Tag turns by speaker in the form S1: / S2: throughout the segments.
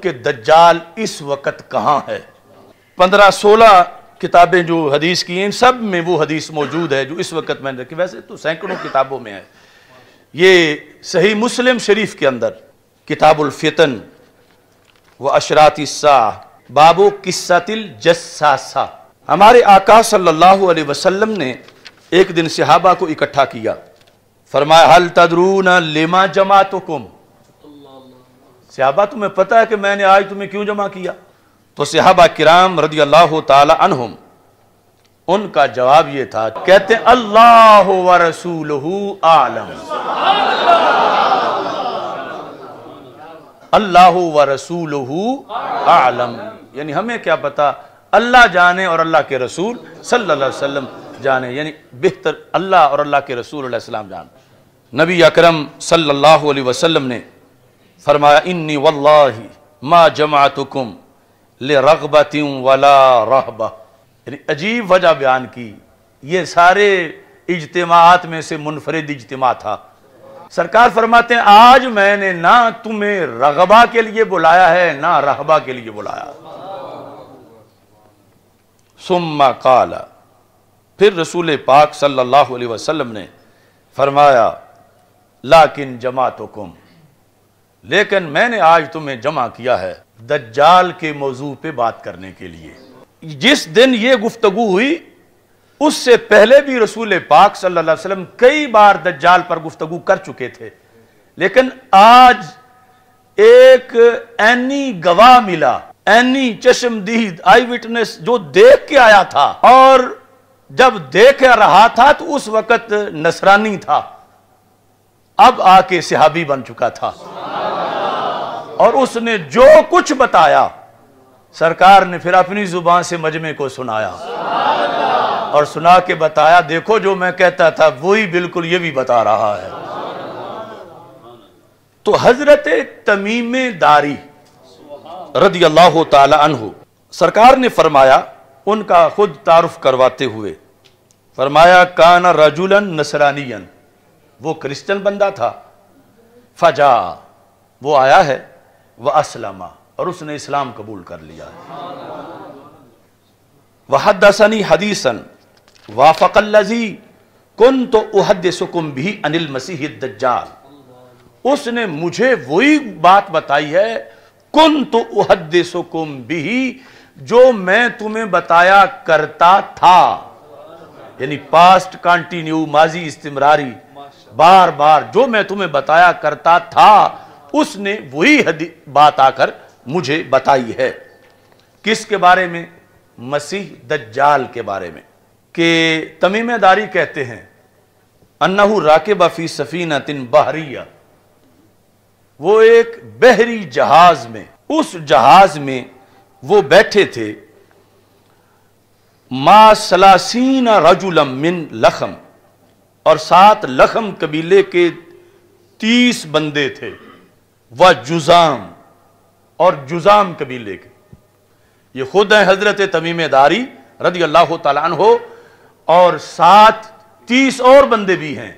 S1: کہ دجال اس وقت کہاں ہے۔ 15-16 کتابیں جو حدیث کی ہیں سب میں وہ حدیث موجود ہے جو اس وقت میں نے رکھی، ویسے تو سینکڑوں کتابوں میں ہے۔ یہ صحیح مسلم شریف کے اندر کتاب الفتن و اشراط الساعہ باب قصۃ الجساسہ، ہمارے آقا صلی اللہ علیہ وسلم نے ایک دن صحابہ کو اکٹھا کیا، فرمایا حل تدرون لما جمعتکم، صحابہ تمہیں پتہ ہے کہ میں نے آج تمہیں کیوں جمع کیا؟ تو صحابہ کرام رضی اللہ تعالی عنہم ان کا جواب یہ تھا، کہتے ہیں اللہ و رسولہ اعلم، اللہ و رسولہ اعلم، یعنی ہمیں کیا پتا، اللہ جانے اور اللہ کے رسول صلی اللہ علیہ وسلم جانے، یعنی بہتر اللہ اور اللہ کے رسول علیہ السلام جانے۔ نبی اکرم صلی اللہ علیہ وسلم نے فرمایا انی واللہ ما جمعتکم لرغبت ولا رہبہ، یعنی عجیب وجہ بیان کی، یہ سارے اجتماعات میں سے منفرد اجتماع تھا۔ سرکار فرماتے ہیں آج میں نے نہ تمہیں رغبہ کے لیے بلایا ہے نہ رہبہ کے لیے بلایا۔ ثم قال، پھر رسول پاک صلی اللہ علیہ وسلم نے فرمایا لیکن جمعتکم، لیکن میں نے آج تمہیں جمع کیا ہے دجال کے موضوع پہ بات کرنے کے لیے۔ جس دن یہ گفتگو ہوئی اس سے پہلے بھی رسول پاک صلی اللہ علیہ وسلم کئی بار دجال پر گفتگو کر چکے تھے، لیکن آج ایک عینی گواہ ملا، عینی چشمدید آئی وٹنس جو دیکھ کے آیا تھا، اور جب دیکھ رہا تھا تو اس وقت نصرانی تھا، اب آ کے صحابی بن چکا تھا، اور اس نے جو کچھ بتایا سرکار نے پھر اپنی زبان سے مجمع کو سنایا، اور سنا کے بتایا دیکھو جو میں کہتا تھا وہی بالکل یہ بھی بتا رہا ہے۔ تو حضرت تمیم داری رضی اللہ تعالی عنہ سرکار نے فرمایا، ان کا خود تعارف کرواتے ہوئے فرمایا کان رجلا نصرانیا، وہ کرسچن بندہ تھا، فجا، وہ آیا ہے، واسلم، اور اس نے اسلام قبول کر لیا ہے، وحدثنی حدیثا وافق الذی کنت احدثکم بھی عن المسیح الدجال، اس نے مجھے وہی بات بتائی ہے کنت احدثکم بھی، جو میں تمہیں بتایا کرتا تھا، یعنی پاسٹ کانٹینیو، ماضی استمراری، بار بار جو میں تمہیں بتایا کرتا تھا اس نے وہی بات آ کر مجھے بتائی ہے۔ کس کے بارے میں؟ مسیح دجال کے بارے میں، کہ تمیم داری کہتے ہیں انہو راکب فی سفینۃ بحریہ، وہ ایک بحری جہاز میں، اس جہاز میں وہ بیٹھے تھے، ما ثلاثین رجلا من لخم، اور 7 لخم قبیلے کے 30 بندے تھے، وجزام، اور جزام قبیلے کے، یہ خود ہیں حضرت تمیم داری رضی اللہ تعالیٰ عنہ، اور 30 اور بندے بھی ہیں،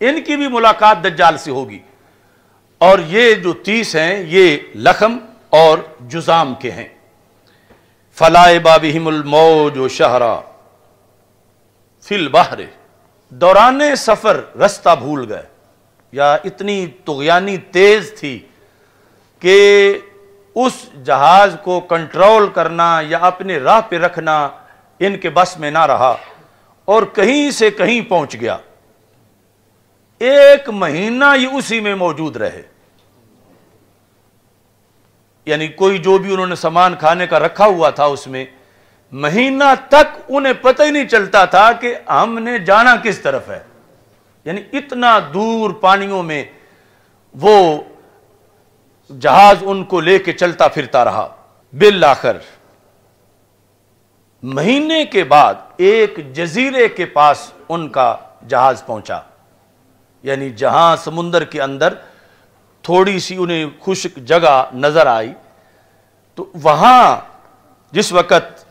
S1: ان کی بھی ملاقات دجال سے ہوگی، اور یہ جو 30 ہیں یہ لخم اور جزام کے ہیں۔ فلائبا بہم الموج شہرا فی البحر، دوران سفر رستہ بھول گئے، یا اتنی طغیانی تیز تھی کہ اس جہاز کو کنٹرول کرنا یا اپنے راہ پہ رکھنا ان کے بس میں نہ رہا، اور کہیں سے کہیں پہنچ گیا، 1 مہینہ یہ اسی میں موجود رہے، یعنی کوئی جو بھی انہوں نے سامان کھانے کا رکھا ہوا تھا اس میں، مہینہ تک انہیں پتہ ہی نہیں چلتا تھا کہ ہم نے جانا کس طرف ہے، یعنی اتنا دور پانیوں میں وہ جہاز ان کو لے کے چلتا پھرتا رہا۔ بالآخر مہینے کے بعد ایک جزیرے کے پاس ان کا جہاز پہنچا، یعنی جہاں سمندر کے اندر تھوڑی سی انہیں خشک جگہ نظر آئی، تو وہاں جس وقت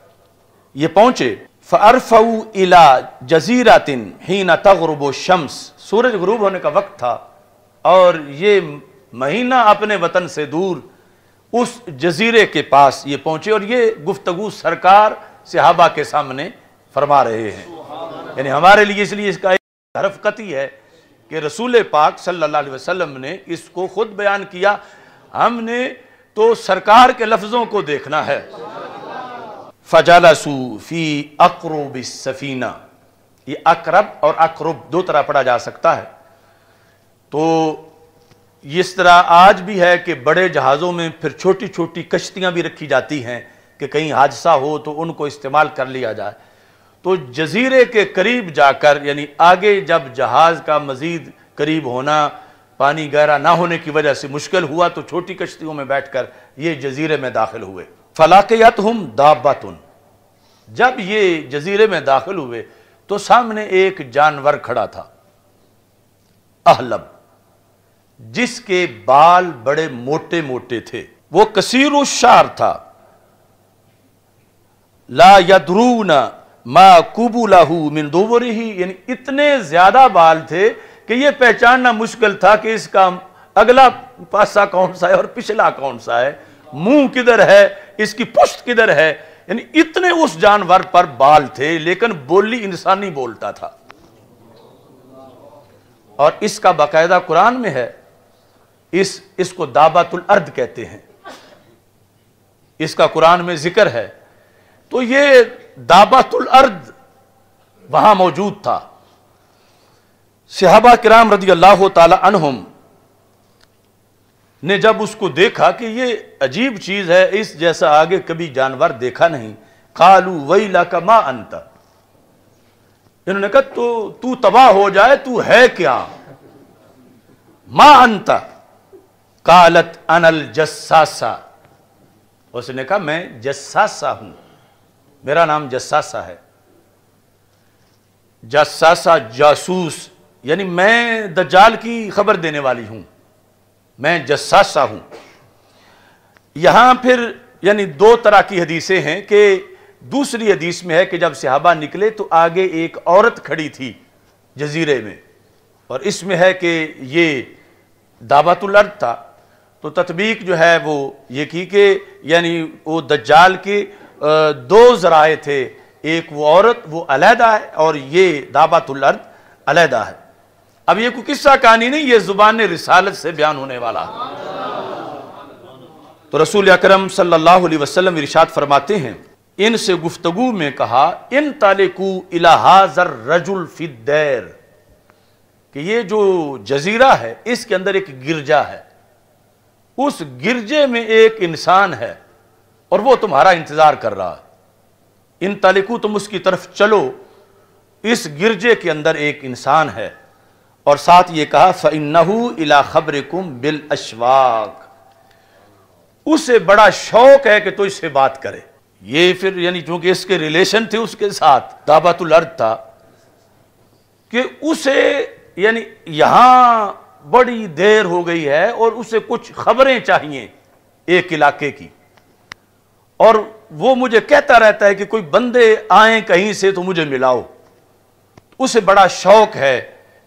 S1: یہ پہنچے، فَأَرْفَوْا إِلَى جَزِيرَةٍ حِينَ تَغْرُبُ الشَّمْسِ، سورج غروب ہونے کا وقت تھا، اور یہ مہینہ اپنے وطن سے دور اس جزیرے کے پاس یہ پہنچے، اور یہ گفتگو سرکار صحابہ کے سامنے فرما رہے ہیں. یعنی ہمارے لیے اس لیے اس کا ایک حرف قطعی ہے کہ رسول پاک صلی اللہ علیہ وسلم نے اس کو خود بیان کیا، ہم نے تو سرکار کے لفظوں کو دیکھنا ہے. فَجَلَسُوا فِي أَقْرُبِ السَّفِينَةِ، یہ اقرب اور اقرب دو طرح پڑھا جا سکتا ہے. تو اس طرح آج بھی ہے کہ بڑے جہازوں میں پھر چھوٹی چھوٹی کشتیاں بھی رکھی جاتی ہیں کہ کہیں حادثہ ہو تو ان کو استعمال کر لیا جائے. تو جزیرے کے قریب جا کر، یعنی آگے جب جہاز کا مزید قریب ہونا پانی گہرا نہ ہونے کی وجہ سے مشکل ہوا تو چھوٹی کشتیوں میں بیٹھ کر یہ جزیرے میں داخل ہوئے. فَلَاقِيَتْهُمْ دَابَّةٌ، جب یہ جزیرے میں داخل ہوئے تو سامنے ایک جانور کھڑا تھا، احلب، جس کے بال بڑے موٹے موٹے تھے. وہ کثیر الشعر تھا. لا یدرون ما قبلہ من دبرہ، یعنی اتنے زیادہ بال تھے کہ یہ پہچاننا مشکل تھا کہ اس کا اگلا پاسا کون سا ہے اور پچھلا کون سا ہے، منہ کدھر ہے، اس کی پشت کدھر ہے. یعنی اتنے اس جانور پر بال تھے، لیکن بولی انسانی بولتا تھا. اور اس کا باقاعدہ قرآن میں ہے، اس کو دابۃ الارض کہتے ہیں، اس کا قرآن میں ذکر ہے. تو یہ دابۃ الارض وہاں موجود تھا. صحابہ کرام رضی اللہ تعالی عنہم نے جب اس کو دیکھا کہ یہ عجیب چیز ہے، اس جیسا آگے کبھی جانور دیکھا نہیں، قالوا ویلک ما انت، انہوں نے کہا تو تباہ ہو جائے، تو ہے کیا؟ ما انت قالت انا الجساسہ، اس نے کہا میں جساسہ ہوں، میرا نام جساسہ ہے. جساسہ جاسوس، یعنی میں دجال کی خبر دینے والی ہوں، میں جساسہ ہوں. یہاں پھر یعنی دو طرح کی حدیثیں ہیں کہ دوسری حدیث میں ہے کہ جب صحابہ نکلے تو آگے ایک عورت کھڑی تھی جزیرے میں، اور اس میں ہے کہ یہ دعوت الارض تھا. تو تطبیق جو ہے وہ یہ کی کہ یعنی وہ دجال کے دو ذرائع تھے، ایک وہ عورت وہ علیحدہ ہے اور یہ دعوت الارض علیحدہ ہے. اب یہ کوئی قصہ کہانی نہیں، یہ زبان رسالت سے بیان ہونے والا ہے. تو رسول اکرم صلی اللہ علیہ وسلم ارشاد فرماتے ہیں، ان سے گفتگو میں کہا انطلقوا الی ھذا الرجل فی الدیر، کہ یہ جو جزیرہ ہے اس کے اندر ایک گرجا ہے، اس گرجے میں ایک انسان ہے اور وہ تمہارا انتظار کر رہا ہے. انطلقوا، تم اس کی طرف چلو، اس گرجے کے اندر ایک انسان ہے. اور ساتھ یہ کہا فَإِنَّهُ إِلَىٰ خَبْرِكُمْ بِالْأَشْوَاقِ، اسے بڑا شوق ہے کہ تو اس سے بات کرے. یہ پھر یعنی چونکہ اس کے ریلیشن تھے اس کے ساتھ، دعوت الارض تھا، کہ اسے یعنی یہاں بڑی دیر ہو گئی ہے اور اسے کچھ خبریں چاہیے ایک علاقے کی، اور وہ مجھے کہتا رہتا ہے کہ کوئی بندے آئیں کہیں سے تو مجھے ملاؤ. اسے بڑا شوق ہے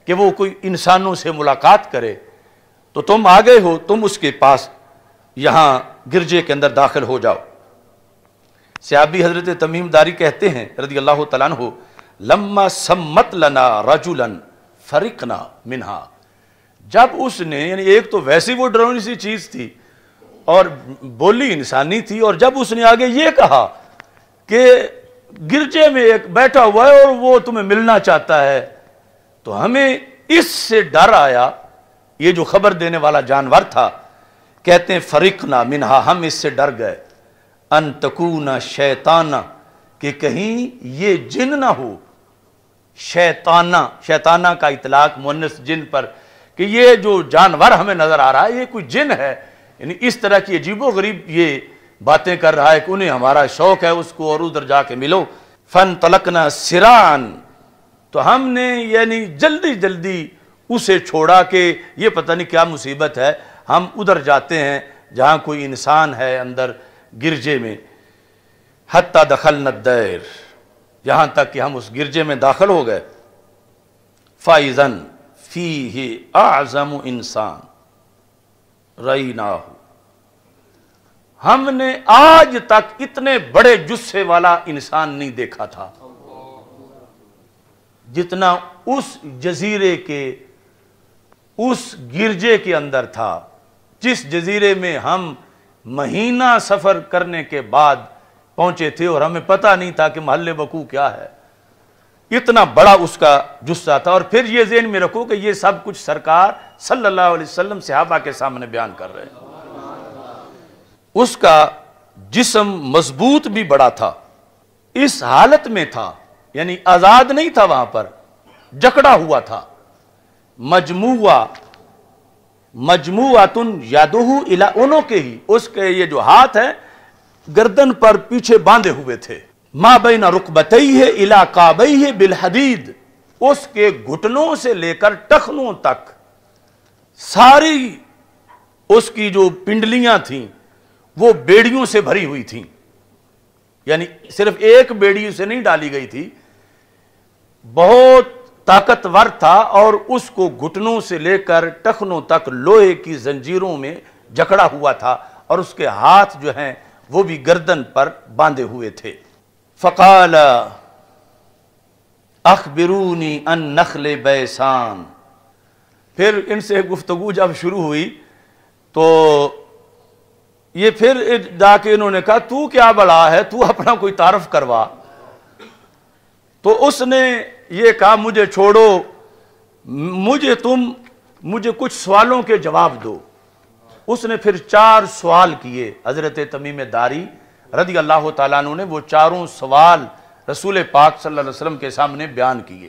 S1: کہ وہ کوئی انسانوں سے ملاقات کرے. تو تم آ گئے ہو، تم اس کے پاس یہاں گرجے کے اندر داخل ہو جاؤ. صحابی حضرت تمیم داری کہتے ہیں رضی اللہ تعالیٰ عنہ، لما سمت لنا رجلا فرقنا منہا، جب اس نے یعنی ایک تو ویسی وہ ڈرونی سی چیز تھی اور بولی انسانی تھی، اور جب اس نے آگے یہ کہا کہ گرجے میں ایک بیٹھا ہوا ہے اور وہ تمہیں ملنا چاہتا ہے، تو ہمیں اس سے ڈر آیا. یہ جو خبر دینے والا جانور تھا، کہتے ہیں فرقنا منہا، ہم اس سے ڈر گئے، ان تکون شیطانہ، کہ کہیں یہ جن نہ ہو. شیطانہ کا اطلاق مؤنث جن پر، کہ یہ جو جانور ہمیں نظر آ رہا ہے یہ کوئی جن ہے، یعنی اس طرح کی عجیب و غریب یہ باتیں کر رہا ہے کہ انہیں ہمارا شوق ہے اس کو اور ادھر جا کے ملو. فانطلقنا سراعا، تو ہم نے یعنی جلدی جلدی اسے چھوڑا کہ یہ پتہ نہیں کیا مصیبت ہے، ہم ادھر جاتے ہیں جہاں کوئی انسان ہے اندر گرجے میں. حتی دخلنا الدیر، یہاں تک کہ ہم اس گرجے میں داخل ہو گئے. فَإِذًا فِيهِ أَعْظَمُ إِنسان رَأَيْنَاهُ، ہم نے آج تک اتنے بڑے جثے والا انسان نہیں دیکھا تھا جتنا اس جزیرے کے اس گرجے کے اندر تھا، جس جزیرے میں ہم مہینہ سفر کرنے کے بعد پہنچے تھے اور ہمیں پتہ نہیں تھا کہ محل وقوع کیا ہے۔ اتنا بڑا اس کا جثہ تھا، اور پھر یہ ذہن میں رکھو کہ یہ سب کچھ سرکار صلی اللہ علیہ وسلم صحابہ کے سامنے بیان کر رہے ہیں۔ اس کا جسم مضبوط بھی بڑا تھا، اس حالت میں تھا یعنی آزاد نہیں تھا، وہاں پر جکڑا ہوا تھا۔ مجموعاتن یادہ الی عنقہ، اس کے یہ جو ہاتھ ہیں گردن پر پیچھے باندھے ہوئے تھے۔ ما بین رکبتیہ الی کعبیہ بالحدید، اس کے گھٹنوں سے لے کر ٹخنوں تک ساری اس کی جو پنڈلیاں تھیں وہ بیڑیوں سے بھری ہوئی تھیں، یعنی صرف ایک بیڑی سے نہیں ڈالی گئی تھی، بہت طاقتور تھا، اور اس کو گھٹنوں سے لے کر ٹخنوں تک لوہے کی زنجیروں میں جکڑا ہوا تھا، اور اس کے ہاتھ جو ہیں وہ بھی گردن پر باندھے ہوئے تھے۔ فقال اخبرونی عن نخل بیسان، پھر ان سے گفتگو جب شروع ہوئی تو یہ پھر جا کے انہوں نے کہا تو کیا بڑا ہے، تو اپنا کوئی تعارف کروا۔ تو اس نے یہ کہا مجھے چھوڑو، مجھے کچھ سوالوں کے جواب دو۔ اس نے پھر 4 سوال کیے، حضرت تمیم داری رضی اللہ تعالیٰ عنہ نے وہ چاروں سوال رسول پاک صلی اللہ علیہ وسلم کے سامنے بیان کیے۔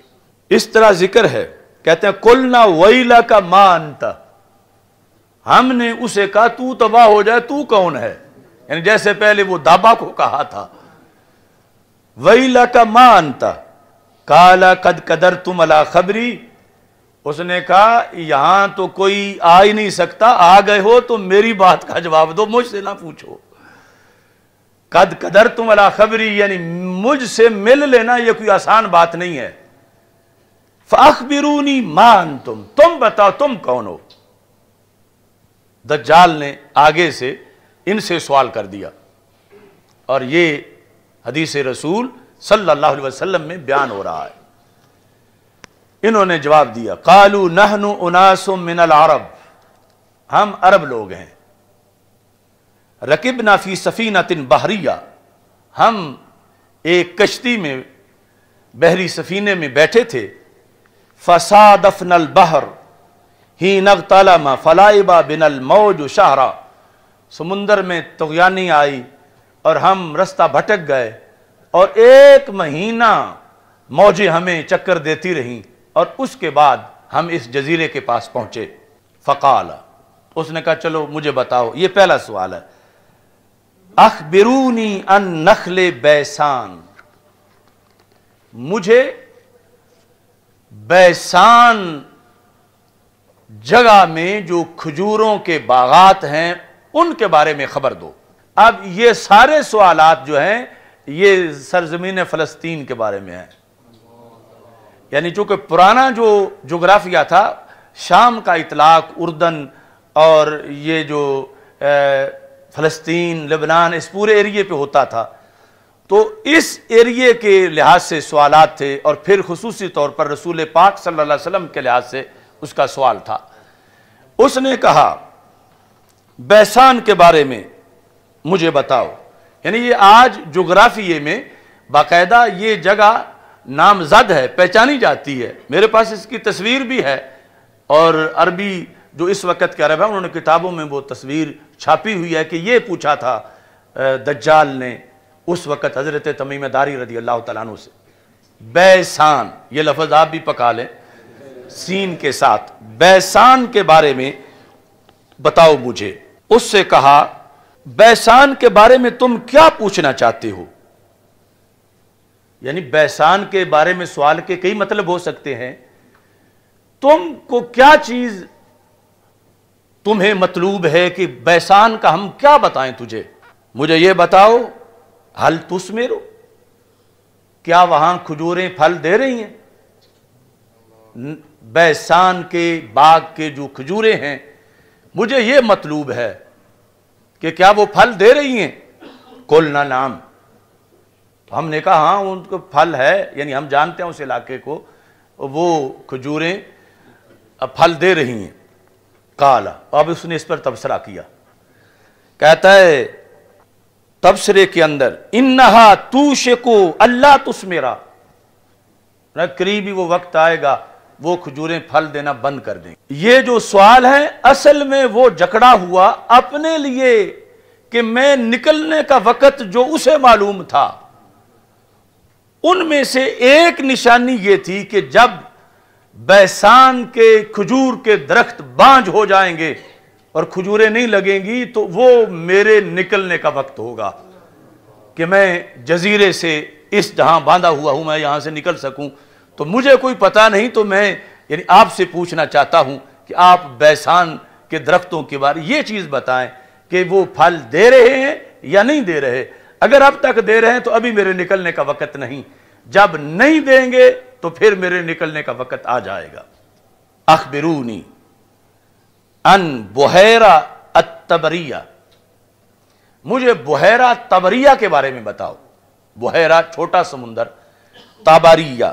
S1: اس طرح ذکر ہے، کہتے ہیں قلنا ویلک ما انت، ہم نے اسے کہا تو تباہ ہو جائے، تو کون ہے، یعنی جیسے پہلے وہ دابا کو کہا تھا۔ ویلک ما انت قال قد قدرتم علی خبری، اس نے کہا یہاں تو کوئی آ ہی نہیں سکتا، آ گئے ہو تو میری بات کا جواب دو، مجھ سے نہ پوچھو۔ قد قدرتم علی خبری یعنی مجھ سے مل لینا یہ کوئی آسان بات نہیں ہے۔ فاخبرونی ما انتم، تم بتاؤ تم کون ہو۔ دجال نے آگے سے ان سے سوال کر دیا، اور یہ حدیث رسول صلی اللہ علیہ وسلم میں بیان ہو رہا ہے۔ انہوں نے جواب دیا قالوا نحن اناس من العرب، ہم عرب لوگ ہیں، رکبنا فی سفینۃ بحریہ، ہم ایک کشتی میں بحری سفینے میں بیٹھے تھے، فصادفنا البحر حین اغتلم فلعب بنا الموج شہرا، سمندر میں طغیانی آئی اور ہم رستہ بھٹک گئے، اور 1 مہینہ موجیں ہمیں چکر دیتی رہیں، اور اس کے بعد ہم اس جزیرے کے پاس پہنچے۔ فقال، اس نے کہا چلو مجھے بتاؤ، یہ پہلا سوال ہے، اخبرونی عن نخل بیسان، مجھے بیسان جگہ میں جو کھجوروں کے باغات ہیں ان کے بارے میں خبر دو۔ اب یہ سارے سوالات جو ہیں یہ سرزمین فلسطین کے بارے میں ہیں، یعنی چونکہ پرانا جو جغرافیہ تھا، شام کا اطلاق اردن اور یہ جو فلسطین، لبنان، اس پورے ایریے پہ ہوتا تھا، تو اس ایریے کے لحاظ سے سوالات تھے، اور پھر خصوصی طور پر رسول پاک صلی اللہ علیہ وسلم کے لحاظ سے اس کا سوال تھا۔ اس نے کہا بیسان کے بارے میں مجھے بتاؤ، یعنی یہ آج جغرافیے میں باقاعدہ یہ جگہ نامزد ہے، پہچانی جاتی ہے، میرے پاس اس کی تصویر بھی ہے، اور عربی جو اس وقت کے عرب ہیں انہوں نے کتابوں میں وہ تصویر چھاپی ہوئی ہے کہ یہ پوچھا تھا دجال نے اس وقت حضرت تمیم داری رضی اللہ تعالیٰ عنہ سے، بیسان، یہ لفظ آپ بھی پکا لیں سین کے ساتھ، بیسان کے بارے میں بتاؤ مجھے۔ اس سے کہا بیسان کے بارے میں تم کیا پوچھنا چاہتے ہو، یعنی بیسان کے بارے میں سوال کے کئی مطلب ہو سکتے ہیں، تم کو کیا چیز تمہیں مطلوب ہے کہ بیسان کا ہم کیا بتائیں تجھے، مجھے یہ بتاؤ حل تثمرو، کیا وہاں کھجوریں پھل دے رہی ہیں؟ بیسان کے باغ کے جو کھجوریں ہیں مجھے یہ مطلوب ہے۔ کہ کیا وہ پھل دے رہی ہیں؟ قلنا نعم، ہم نے کہا ہاں ان کو پھل ہے، یعنی ہم جانتے ہیں اس علاقے کو، وہ کھجوریں پھل دے رہی ہیں۔ قال، اب اس نے اس پر تبصرہ کیا، کہتا ہے تبصرے کے اندر انہا توشکو اللہ تثمرا، قریبی وہ وقت آئے گا وہ کھجوریں پھل دینا بند کر دیں۔ یہ جو سوال ہے اصل میں وہ جکڑا ہوا اپنے لیے کہ میں نکلنے کا وقت جو اسے معلوم تھا، ان میں سے ایک نشانی یہ تھی کہ جب بیسان کے کھجور کے درخت بانجھ ہو جائیں گے اور کھجوریں نہیں لگیں گی تو وہ میرے نکلنے کا وقت ہوگا کہ میں جزیرے سے اس جہاں باندھا ہوا ہوں میں یہاں سے نکل سکوں۔ تو مجھے کوئی پتہ نہیں، تو میں یعنی آپ سے پوچھنا چاہتا ہوں کہ آپ بیسان کے درختوں کے بارے یہ چیز بتائیں کہ وہ پھل دے رہے ہیں یا نہیں دے رہے۔ اگر اب تک دے رہے ہیں تو ابھی میرے نکلنے کا وقت نہیں، جب نہیں دیں گے تو پھر میرے نکلنے کا وقت آ جائے گا۔ اخبرونی ان بحیرہ الطبریہ، مجھے بحیرہ طبریہ کے بارے میں بتاؤ۔ بحیرہ چھوٹا سمندر، طبریہ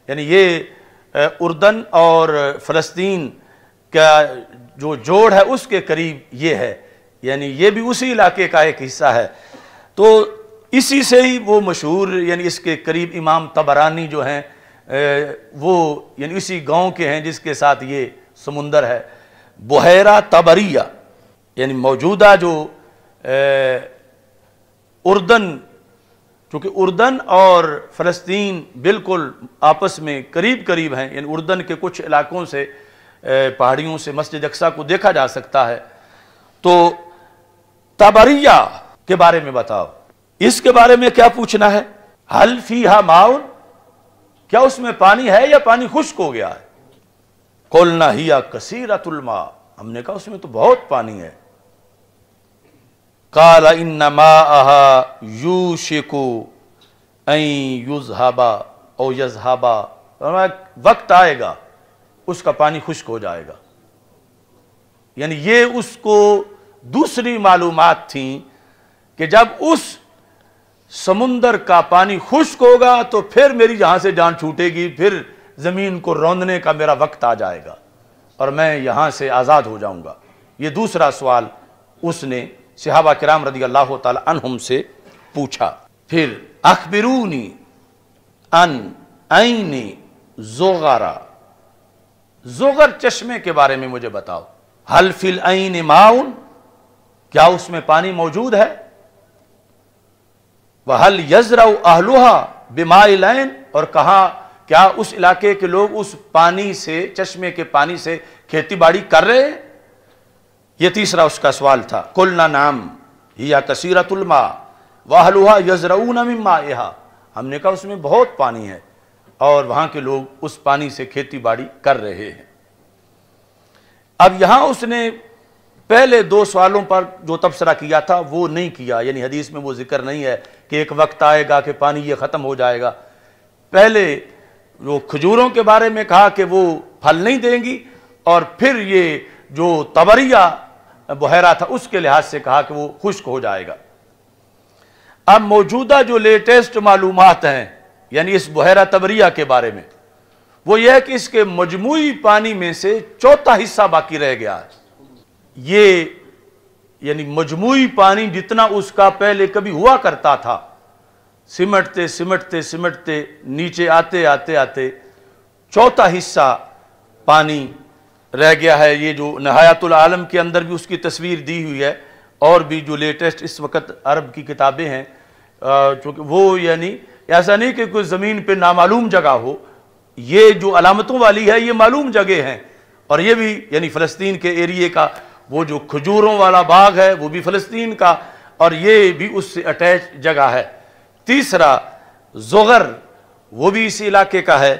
S1: یعنی یہ اردن اور فلسطین کا جو جوڑ ہے اس کے قریب یہ ہے، یعنی یہ بھی اسی علاقے کا ایک حصہ ہے۔ تو اسی سے ہی وہ مشہور، یعنی اس کے قریب امام طبرانی جو ہیں وہ یعنی اسی گاؤں کے ہیں جس کے ساتھ یہ سمندر ہے۔ بحیرہ طبریہ یعنی موجودہ جو اردن، چونکہ اردن اور فلسطین بالکل آپس میں قریب قریب ہیں، یعنی اردن کے کچھ علاقوں سے پہاڑیوں سے مسجد اقصیٰ کو دیکھا جا سکتا ہے۔ تو طبریہ کے بارے میں بتاؤ، اس کے بارے میں کیا پوچھنا ہے؟ حل فیہا ماء، کیا اس میں پانی ہے یا پانی خشک ہو گیا ہے؟ قلنا ہی کثیرۃ الماء، ہم نے کہا اس میں تو بہت پانی ہے۔ قال ان ماءها یوشک ان یذهب او یذهب، وقت آئے گا اس کا پانی خشک ہو جائے گا۔ یعنی یہ اس کو دوسری معلومات تھیں کہ جب اس سمندر کا پانی خشک ہوگا تو پھر میری یہاں سے جان چھوٹے گی، پھر زمین کو روندنے کا میرا وقت آ جائے گا اور میں یہاں سے آزاد ہو جاؤں گا۔ یہ دوسرا سوال اس نے صحابہ کرام رضی اللہ تعالی عنہم سے پوچھا۔ پھر اخبرونی ان عین زغر، زغر چشمے کے بارے میں مجھے بتاؤ۔ حل فی العین ماء، کیا اس میں پانی موجود ہے؟ وَهَلْ يَزْرَعُ أَهْلُهَا بِمَاءِ الْعَيْنِ، اور کہاں کیا اس علاقے کے لوگ اس پانی سے، چشمے کے پانی سے کھیتی باڑی کر رہے ہیں؟ یہ تیسرا اس کا سوال تھا۔ قُلْنَا نَعَمْ هِيَ كَثِيرَةُ الْمَاءِ وَأَهْلُهَا يَزْرَعُونَ مِن مَّائِهَا، ہم نے کہا اس میں بہت پانی ہے اور وہاں کے لوگ اس پانی سے کھیتی باڑی کر رہے ہیں۔ اب یہاں اس نے پہلے دو سوالوں پر جو تبصرہ کیا تھا وہ نہیں کیا، یعنی حدیث میں وہ ذکر نہیں ہے کہ ایک وقت آئے گا کہ پانی یہ ختم ہو جائے گا۔ پہلے جو کھجوروں کے بارے میں کہا کہ وہ پھل نہیں دیں گی، اور پھر یہ جو طبریہ بحیرہ تھا اس کے لحاظ سے کہا کہ وہ خشک ہو جائے گا۔ اب موجودہ جو لیٹسٹ معلومات ہیں یعنی اس بحیرہ طبریہ کے بارے میں، وہ یہ ہے کہ اس کے مجموعی پانی میں سے چوتھا حصہ باقی رہ گیا ہے۔ یہ یعنی مجموعی پانی جتنا اس کا پہلے کبھی ہوا کرتا تھا، سمٹتے سمٹتے سمٹتے نیچے آتے آتے آتے چوتھا حصہ پانی رہ گیا ہے۔ یہ جو نہایت العالم کے اندر بھی اس کی تصویر دی ہوئی ہے، اور بھی جو لیٹسٹ اس وقت عرب کی کتابیں ہیں، چونکہ وہ یعنی ایسا نہیں کہ کوئی زمین پہ نامعلوم جگہ ہو، یہ جو علامتوں والی ہے یہ معلوم جگہ ہیں، اور یہ بھی یعنی فلسطین کے ایریے کا وہ جو کھجوروں والا باغ ہے وہ بھی فلسطین کا، اور یہ بھی اس سے اٹیچ جگہ ہے۔ تیسرا زغر وہ بھی اسی علاقے کا ہے۔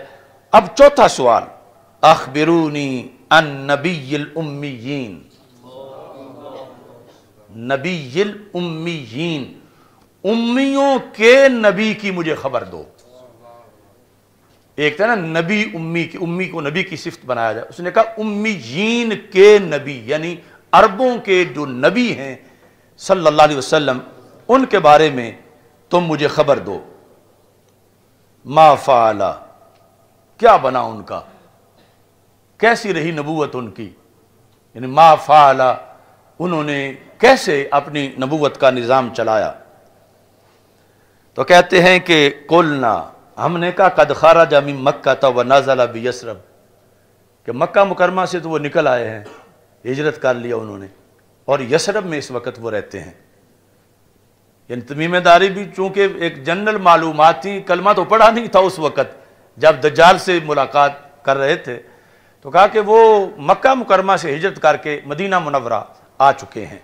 S1: اب چوتھا سوال، اخبرونی عن نبی الامیین، نبی الامیین، امیوں کے نبی کی مجھے خبر دو۔ ایک تھا نا نبی امی کی، امی کو نبی کی صفت بنایا جائے، اس نے کہا امیین کے نبی، یعنی عربوں کے جو نبی ہیں صلی اللہ علیہ وسلم ان کے بارے میں تم مجھے خبر دو۔ ما فعل، کیا بنا ان کا، کیسی رہی نبوت ان کی، یعنی ما فعل انہوں نے کیسے اپنی نبوت کا نظام چلایا۔ تو کہتے ہیں کہ قلنا، ہم نے کہا قد خرج من مکہ ونزل بیثرب، کہ مکہ مکرمہ سے تو وہ نکل آئے ہیں، ہجرت کر لیا انہوں نے، اور یثرب میں اس وقت وہ رہتے ہیں۔ یعنی تمیم داری بھی چونکہ ایک جنرل معلوماتی کلمہ تو پڑھا نہیں تھا اس وقت جب دجال سے ملاقات کر رہے تھے، تو کہا کہ وہ مکہ مکرمہ سے ہجرت کر کے مدینہ منورہ آ چکے ہیں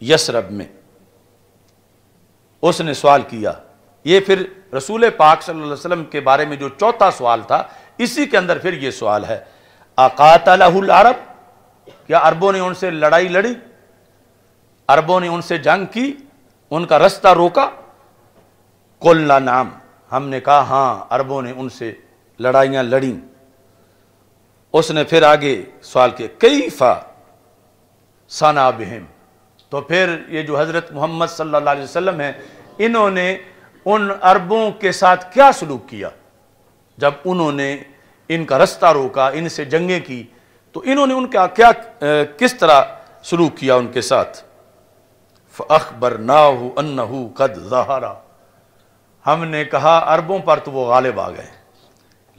S1: یثرب میں۔ اس نے سوال کیا، یہ پھر رسول پاک صلی اللہ علیہ وسلم کے بارے میں جو چوتھا سوال تھا، اسی کے اندر پھر یہ سوال ہے، اقاتلہ العرب، کیا عربوں نے ان سے لڑائی لڑی، عربوں نے ان سے جنگ کی، ان کا رستہ روکا؟ قلنا نعم، ہم نے کہا ہاں عربوں نے ان سے لڑائیاں لڑیں۔ اس نے پھر آگے سوال کیا کیف صنع بہم، تو پھر یہ جو حضرت محمد صلی اللہ علیہ وسلم ہیں انہوں نے ان عربوں کے ساتھ کیا سلوک کیا جب انہوں نے ان کا رستہ روکا، ان سے جنگیں کی، تو انہوں نے ان کا کیا کس طرح سلوک کیا ان کے ساتھ؟ فَأَخْبَرْنَاهُ أَنَّهُ قَدْ ظَهَرَ، ہم نے کہا عربوں پر تو وہ غالب آ گئے۔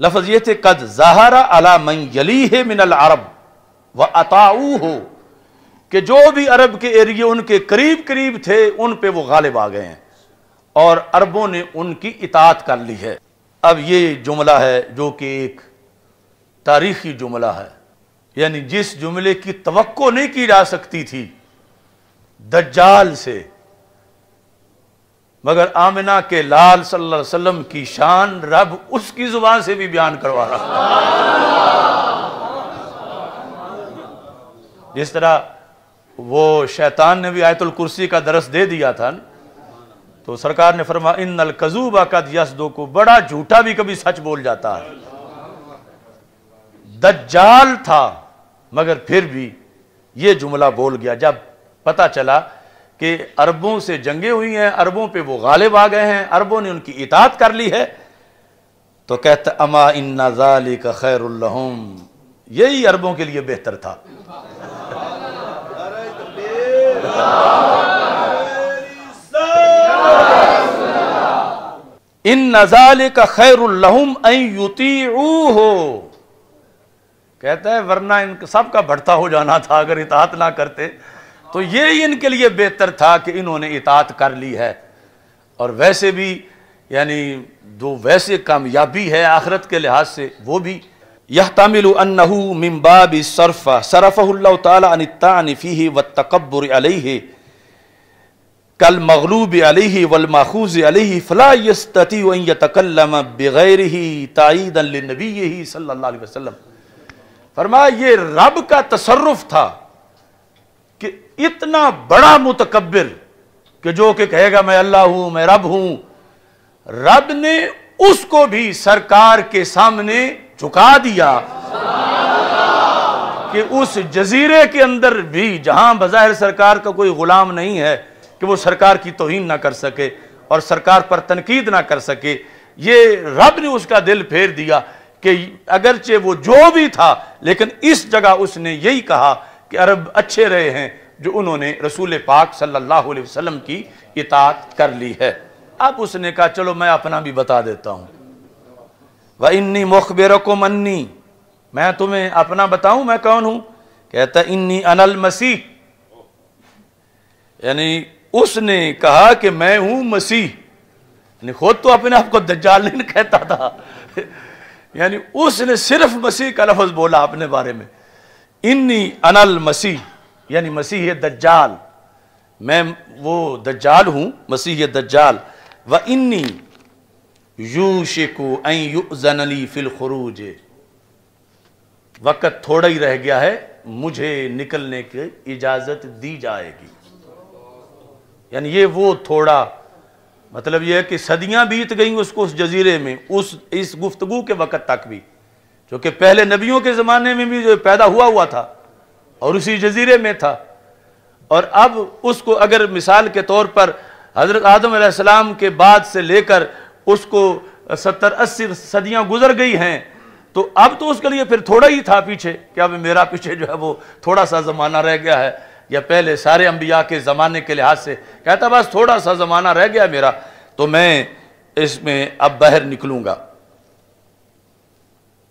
S1: لفظ یہ تھے قد ظہر علی من یلیہ من العرب وَأَطَاعُوهُ، کہ جو بھی عرب کے ایریے ان کے قریب قریب تھے ان پہ وہ غالب آ گئے ہیں اور عربوں نے ان کی اطاعت کر لی ہے۔ اب یہ جملہ ہے جو کہ ایک تاریخی جملہ ہے، یعنی جس جملے کی توقع نہیں کی جا سکتی تھی دجال سے، مگر آمنہ کے لال صلی اللہ علیہ وسلم کی شان رب اس کی زبان سے بھی بیان کروا رہا۔ جس طرح وہ شیطان نے بھی آیت الکرسی کا درس دے دیا تھا، تو سرکار نے فرمایا ان الکذوب قد یصدق، بڑا جھوٹا بھی کبھی سچ بول جاتا ہے۔ دجال تھا مگر پھر بھی یہ جملہ بول گیا جب پتہ چلا کہ عربوں سے جنگیں ہوئی ہیں، عربوں پہ وہ غالب آ گئے ہیں، عربوں نے ان کی اطاعت کر لی ہے، تو کہتا اما ان ذالک خیر لہم، یہی عربوں کے لیے بہتر تھا۔ ان ذالک خیر لہم ان یطیعوہ، کہتا ہے ورنہ ان سب کا بھٹتا ہو جانا تھا اگر اطاعت نہ کرتے، تو یہ ان کے لیے بہتر تھا کہ انہوں نے اطاعت کر لی ہے۔ اور ویسے بھی یعنی جو ویسے کامیابی ہے آخرت کے لحاظ سے وہ بھی یحتمل انہ من باب الصرف صرفہ اللہ تعالی عن الطعن فیہ والتکبر علیہ کالمغلوب علیہ والماخوذ علیہ فلا یستطیع ان یتکلم بغیرہ تائیدا لنبیہ صلی اللہ علیہ وسلم۔ فرمایا یہ رب کا تصرف تھا کہ اتنا بڑا متکبر کہ جو کہ کہے گا میں اللہ ہوں، میں رب ہوں، رب نے اس کو بھی سرکار کے سامنے جھکا دیا کہ اس جزیرے کے اندر بھی جہاں بظاہر سرکار کا کوئی غلام نہیں ہے کہ وہ سرکار کی توہین نہ کر سکے اور سرکار پر تنقید نہ کر سکے، یہ رب نے اس کا دل پھیر دیا کہ اگرچہ وہ جو بھی تھا لیکن اس جگہ اس نے یہی کہا کہ عرب اچھے رہے ہیں جو انہوں نے رسول پاک صلی اللہ علیہ وسلم کی اطاعت کر لی ہے۔ اب اس نے کہا چلو میں اپنا بھی بتا دیتا ہوں، وَإِنِّي مُخْبِرَكُمْ أَنِّي، میں تمہیں اپنا بتاؤں میں کون ہوں؟ کہتا اِنِّي أَنَا الْمَسِيح، یعنی اس نے کہا کہ میں ہوں مسیح، یعنی خود تو اپنے آپ کو دجال نہیں کہتا تھا، یعنی اس نے صرف مسیح کا لفظ بولا اپنے بارے میں، انی انا المسیح، یعنی مسیح دجال، میں وہ دجال ہوں، مسیح دجال، وَإِنِّي یوشک ان یؤذن لی فی الخروج، وقت تھوڑا ہی رہ گیا ہے مجھے نکلنے کی اجازت دی جائے گی۔ یعنی یہ وہ تھوڑا مطلب یہ ہے کہ صدیاں بیت گئیں اس کو اس جزیرے میں، اس گفتگو کے وقت تک بھی، چونکہ پہلے نبیوں کے زمانے میں بھی جو پیدا ہوا تھا اور اسی جزیرے میں تھا، اور اب اس کو اگر مثال کے طور پر حضرت آدم علیہ السلام کے بعد سے لے کر اس کو 70-80 صدیاں گزر گئی ہیں، تو اب تو اس کے لیے پھر تھوڑا ہی تھا پیچھے، کہ اب میرا پیچھے جو ہے وہ تھوڑا سا زمانہ رہ گیا ہے، یا پہلے سارے انبیاء کے زمانے کے لحاظ سے کہتا بس تھوڑا سا زمانہ رہ گیا میرا، تو میں اس میں اب باہر نکلوں گا۔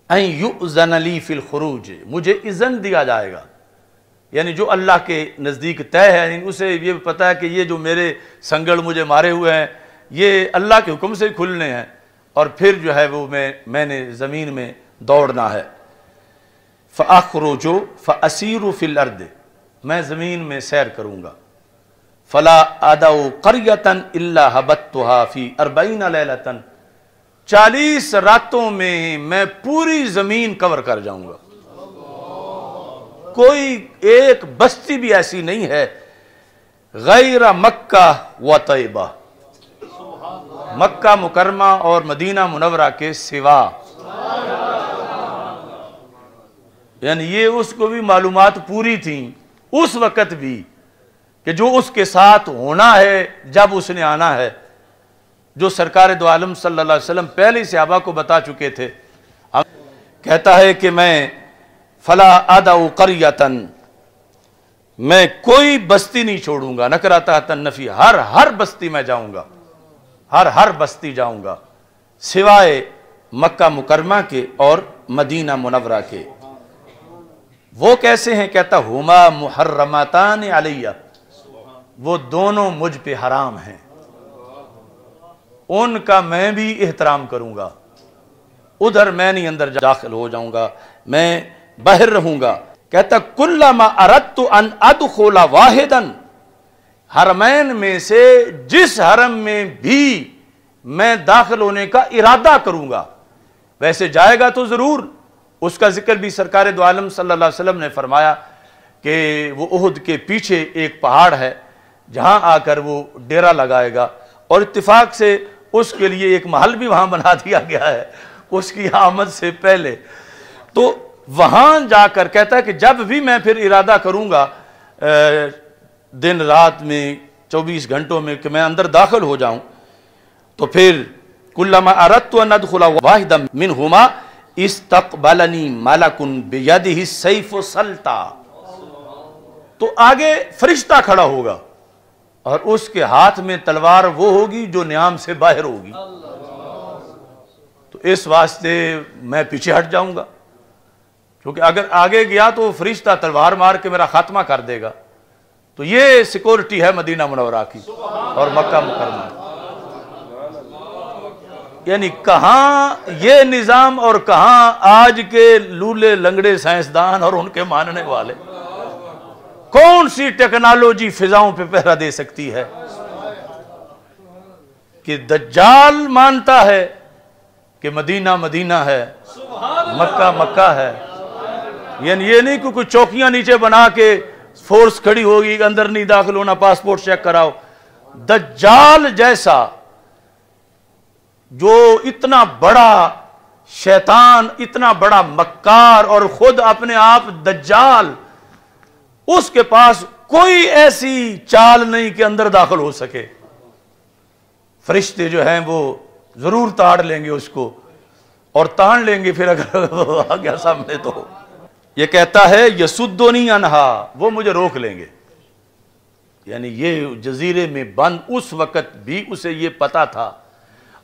S1: این یؤذن لی فی الخروج، مجھے اذن دیا جائے گا، یعنی جو اللہ کے نزدیک طے ہے، یعنی اسے یہ پتا ہے کہ یہ جو میرے سنگڑ مجھے مارے ہوئے ہیں یہ اللہ کے حکم سے کھلنے ہیں، اور پھر جو ہے وہ میں نے زمین میں دوڑنا ہے۔ فَأَخْرُجُ فَأَسِيرُ فِي الْأَرْضِ، میں زمین میں سیر کروں گا۔ فَلَا أَدَعُ قَرْيَةً إِلَّا هَبَتْتُهَا فِي 40 لَيْلَةً، 40 راتوں میں پوری زمین کور کر جاؤں گا، کوئی ایک بستی بھی ایسی نہیں ہے غیر مکہ و طیبہ، مکہ مکرمہ اور مدینہ منورہ کے سوا۔ یعنی یہ اس کو بھی معلومات پوری تھیں اس وقت بھی کہ جو اس کے ساتھ ہونا ہے جب اس نے آنا ہے، جو سرکار دو عالم صلی اللہ علیہ وسلم پہلے صحابہ کو بتا چکے تھے۔ کہتا ہے کہ میں فلا ادع قریۃ، میں کوئی بستی نہیں چھوڑوں گا، نکرہ تحت النفی، ہر بستی میں جاؤں گا، ہر بستی جاؤں گا سوائے مکہ مکرمہ کے اور مدینہ منورہ کے۔ وہ کیسے ہیں؟ کہتا ہما محرماتان علیہ، وہ دونوں مجھ پہ حرام ہیں، ان کا میں بھی احترام کروں گا، ادھر میں نہیں اندر داخل ہو جاؤں گا، میں باہر رہوں گا۔ کہتا کلما اردت ان ادخل واحدا، حرمین میں سے جس حرم میں بھی میں داخل ہونے کا ارادہ کروں گا، ویسے جائے گا تو ضرور، اس کا ذکر بھی سرکار دو عالم صلی اللہ علیہ وسلم نے فرمایا کہ وہ احد کے پیچھے ایک پہاڑ ہے جہاں آ کر وہ ڈیرا لگائے گا، اور اتفاق سے اس کے لیے ایک محل بھی وہاں بنا دیا گیا ہے اس کی آمد سے پہلے۔ تو وہاں جا کر کہتا ہے کہ جب بھی میں پھر ارادہ کروں گا دن رات میں 24 گھنٹوں میں کہ میں اندر داخل ہو جاؤں، تو پھر کلما اردت ان ادخل واحدا منہما استقبلنی ملک بیدہ السیف سلطا، تو آگے فرشتہ کھڑا ہوگا اور اس کے ہاتھ میں تلوار وہ ہوگی جو نیام سے باہر ہوگی، تو اس واسطے میں پیچھے ہٹ جاؤں گا، کیونکہ اگر آگے گیا تو فرشتہ تلوار مار کے میرا خاتمہ کر دے گا۔ تو یہ سیکورٹی ہے مدینہ منورہ کی اور مکہ مکرمہ، یعنی کہاں یہ نظام اور کہاں آج کے لولے لنگڑے سائنسدان اور ان کے ماننے والے، کون سی ٹیکنالوجی فضاؤں پہ پہرا دے سکتی ہے؟ کہ دجال مانتا ہے کہ مدینہ مدینہ ہے، مکہ مکہ ہے، یعنی یہ نہیں کہ کوئی چوکیاں نیچے بنا کے فورس کھڑی ہوگی اندر نہیں داخل ہونا، پاسپورٹ چیک کراؤ۔ دجال جیسا جو اتنا بڑا شیطان، اتنا بڑا مکار اور خود اپنے آپ دجال، اس کے پاس کوئی ایسی چال نہیں کہ اندر داخل ہو سکے۔ فرشتے جو ہیں وہ ضرور تاڑ لیں گے اس کو، اور تان لیں گے پھر اگر آ گیا سامنے تو۔ یہ کہتا ہے یسدنی عنہا، وہ مجھے روک لیں گے، یعنی یہ جزیرے میں بند اس وقت بھی اسے یہ پتا تھا،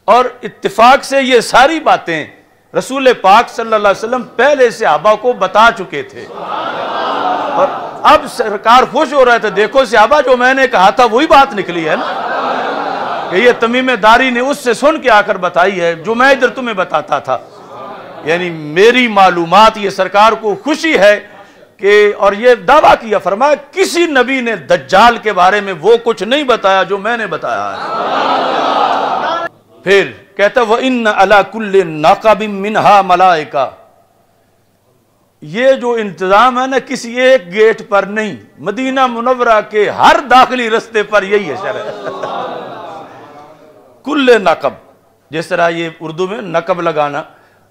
S1: اور اتفاق سے یہ ساری باتیں رسول پاک صلی اللہ علیہ وسلم پہلے صحابہ کو بتا چکے تھے، اور اب سرکار خوش ہو رہے تھے، دیکھو صحابہ جو میں نے کہا تھا وہی بات نکلی ہے نا، کہ یہ تمیم داری نے اس سے سن کے آ کر بتائی ہے جو میں ادھر تمہیں بتاتا تھا، یعنی میری معلومات، یہ سرکار کو خوشی ہے کہ، اور یہ دعویٰ کیا، فرمایا کسی نبی نے دجال کے بارے میں وہ کچھ نہیں بتایا جو میں نے بتایا ہے۔ پھر کہتا وَإِنَّ عَلَى كُلِّ نَقَبٍ مِّنْهَا مَلَائِكَةٌ، یہ جو انتظام ہے نا کسی ایک گیٹ پر نہیں، مدینہ منورہ کے ہر داخلی رستے پر یہی ہے شرع۔ کل نقب، جس طرح یہ اردو میں نقب لگانا،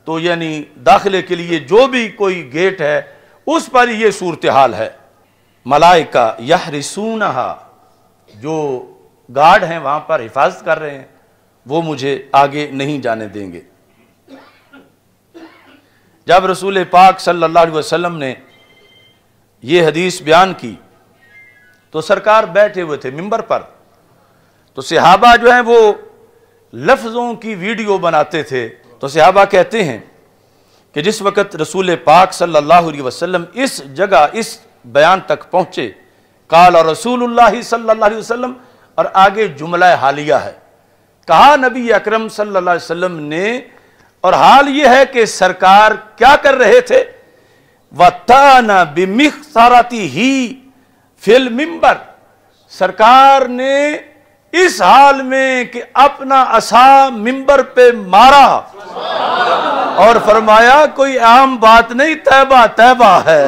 S1: تو یعنی داخلے کے لیے جو بھی کوئی گیٹ ہے اس پر یہ صورتحال ہے۔ ملائکہ یحرسونہا، جو گارڈ ہیں وہاں پر حفاظت کر رہے ہیں، وہ مجھے آگے نہیں جانے دیں گے۔ جب رسول پاک صلی اللہ علیہ وسلم نے یہ حدیث بیان کی تو سرکار بیٹھے ہوئے تھے ممبر پر، تو صحابہ جو ہیں وہ لفظوں کی ویڈیو بناتے تھے۔ تو صحابہ کہتے ہیں کہ جس وقت رسول پاک صلی اللہ علیہ وسلم اس جگہ اس بیان تک پہنچے، قال رسول اللہ صلی اللہ علیہ وسلم، اور آگے جملہ حالیہ ہے، کہا نبی اکرم صلی اللہ علیہ وسلم نے، اور حال یہ ہے کہ سرکار کیا کر رہے تھے، وَتَانَ بِمِخْصَرَتِهِ فِي الْمِنْبَرِ، سرکار نے اس حال میں کہ اپنا عصا ممبر پہ مارا اور فرمایا کوئی عام بات نہیں، طیبہ طیبہ ہے۔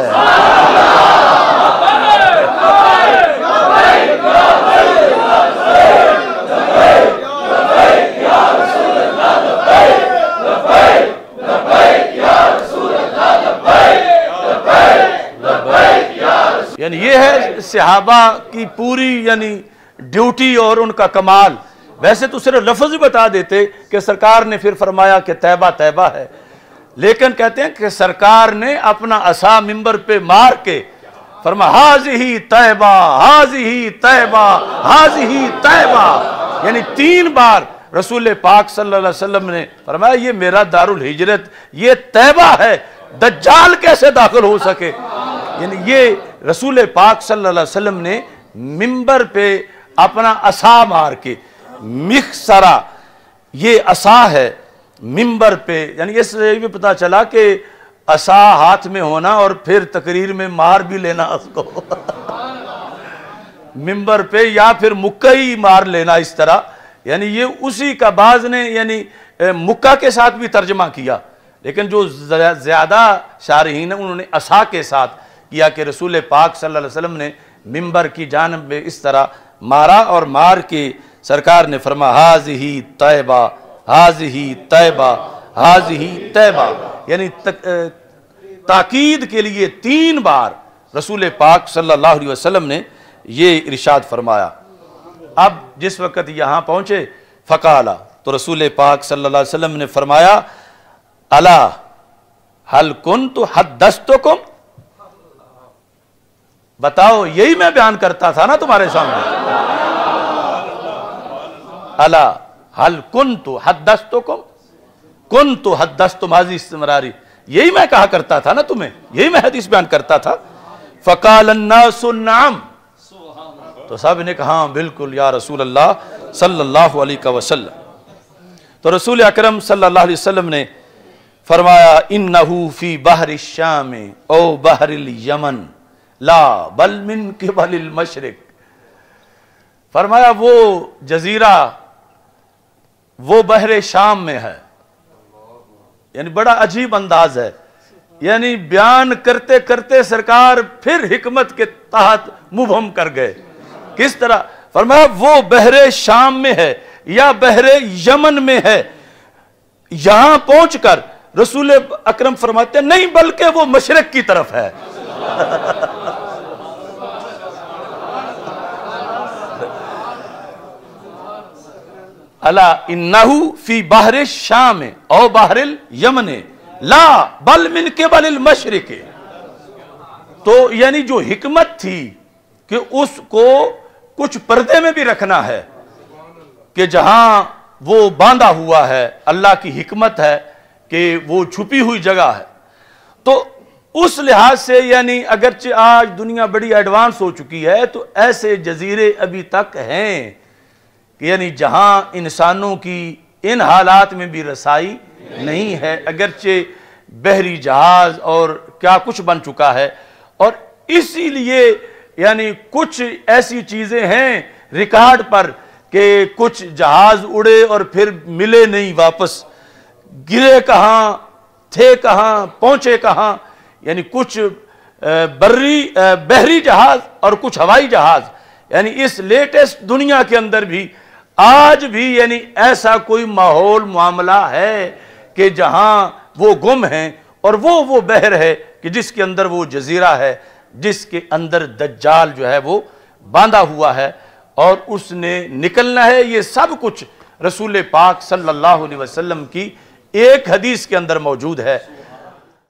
S1: یعنی یہ ہے صحابہ کی پوری یعنی ڈیوٹی اور ان کا کمال۔ ویسے تو صرف لفظ ہی بتا دیتے کہ سرکار نے پھر فرمایا کہ طیبہ طیبہ ہے، لیکن کہتے ہیں کہ سرکار نے اپنا عصا ممبر پہ مار کے فرمایا ہاذہ طیبہ، ہاذہ طیبہ، ہاذہ طیبہ، یعنی 3 بار رسول پاک صلی اللہ علیہ وسلم نے فرمایا یہ میرا دارالہجرت، یہ طیبہ ہے، دجال کیسے داخل ہو سکے۔ یعنی یہ رسول پاک صلی اللہ علیہ وسلم نے ممبر پہ اپنا عصا مار کے، مخصرہ یہ عصا ہے ممبر پہ، یعنی اس سے بھی پتا چلا کہ عصا ہاتھ میں ہونا اور پھر تقریر میں مار بھی لینا اس کو ممبر پہ، یا پھر مکہ ہی مار لینا اس طرح، یعنی یہ اسی کا بعض نے یعنی مکہ کے ساتھ بھی ترجمہ کیا، لیکن جو زیادہ شارحین ہیں انہوں نے عصا کے ساتھ کیا کہ رسول پاک صلی اللہ علیہ وسلم نے ممبر کی جانب میں اس طرح مارا اور مار کے سرکار نے فرمایا ہاذہ طیبہ، ہاذہ طیبہ، ہاذہ طیبہ، یعنی تاکید کے لیے 3 بار رسول پاک صلی اللہ علیہ وسلم نے یہ ارشاد فرمایا۔ اب جس وقت یہاں پہنچے فقالا، تو رسول پاک صلی اللہ علیہ وسلم نے فرمایا الا هل كنت حدثتكم، بتاؤ یہی میں بیان کرتا تھا نا تمہارے سامنے، الا هل كنت حدثتكم، كنت حدثتم هذه استمراری، یہی میں کہا کرتا تھا نا تمہیں، یہی میں حدیث بیان کرتا تھا۔ فقال الناس نعم، تو سب نے کہا بالکل یا رسول اللہ صلی اللہ علیہ وسلم۔ تو رسول اکرم صلی اللہ علیہ وسلم نے فرمایا انہو فی بحر الشام او بحر الیمن لا بل من قبل المشرق، فرمایا وہ جزیرہ وہ بحر شام میں ہے، یعنی بڑا عجیب انداز ہے، یعنی بیان کرتے کرتے سرکار پھر حکمت کے تحت مبہم کر گئے۔ کس طرح؟ فرمایا وہ بحر شام میں ہے یا بحر یمن میں ہے۔ یہاں پہنچ کر رسول اکرم فرماتے ہیں نہیں بلکہ وہ مشرق کی طرف ہے۔ الا انہو فی بحر الشام او بحر الیمن لا بل من قبل المشرق، تو یعنی جو حکمت تھی کہ اس کو کچھ پردے میں بھی رکھنا ہے کہ جہاں وہ باندھا ہوا ہے، اللہ کی حکمت ہے کہ وہ چھپی ہوئی جگہ ہے۔ تو اس لحاظ سے یعنی اگرچہ آج دنیا بڑی ایڈوانس ہو چکی ہے تو ایسے جزیرے ابھی تک ہیں کہ یعنی جہاں انسانوں کی ان حالات میں بھی رسائی نہیں ہے، اگرچہ بحری جہاز اور کیا کچھ بن چکا ہے، اور اسی لیے یعنی کچھ ایسی چیزیں ہیں ریکارڈ پر کہ کچھ جہاز اڑے اور پھر ملے نہیں واپس، گرے کہاں تھے، کہاں پہنچے کہاں، یعنی کچھ بحری جہاز اور کچھ ہوائی جہاز، یعنی اس لیٹسٹ دنیا کے اندر بھی آج بھی یعنی ایسا کوئی ماحول معاملہ ہے کہ جہاں وہ گم ہیں، اور وہ بحر ہے کہ جس کے اندر وہ جزیرہ ہے جس کے اندر دجال جو ہے وہ باندھا ہوا ہے اور اس نے نکلنا ہے۔ یہ سب کچھ رسول پاک صلی اللہ علیہ وسلم کی ایک حدیث کے اندر موجود ہے۔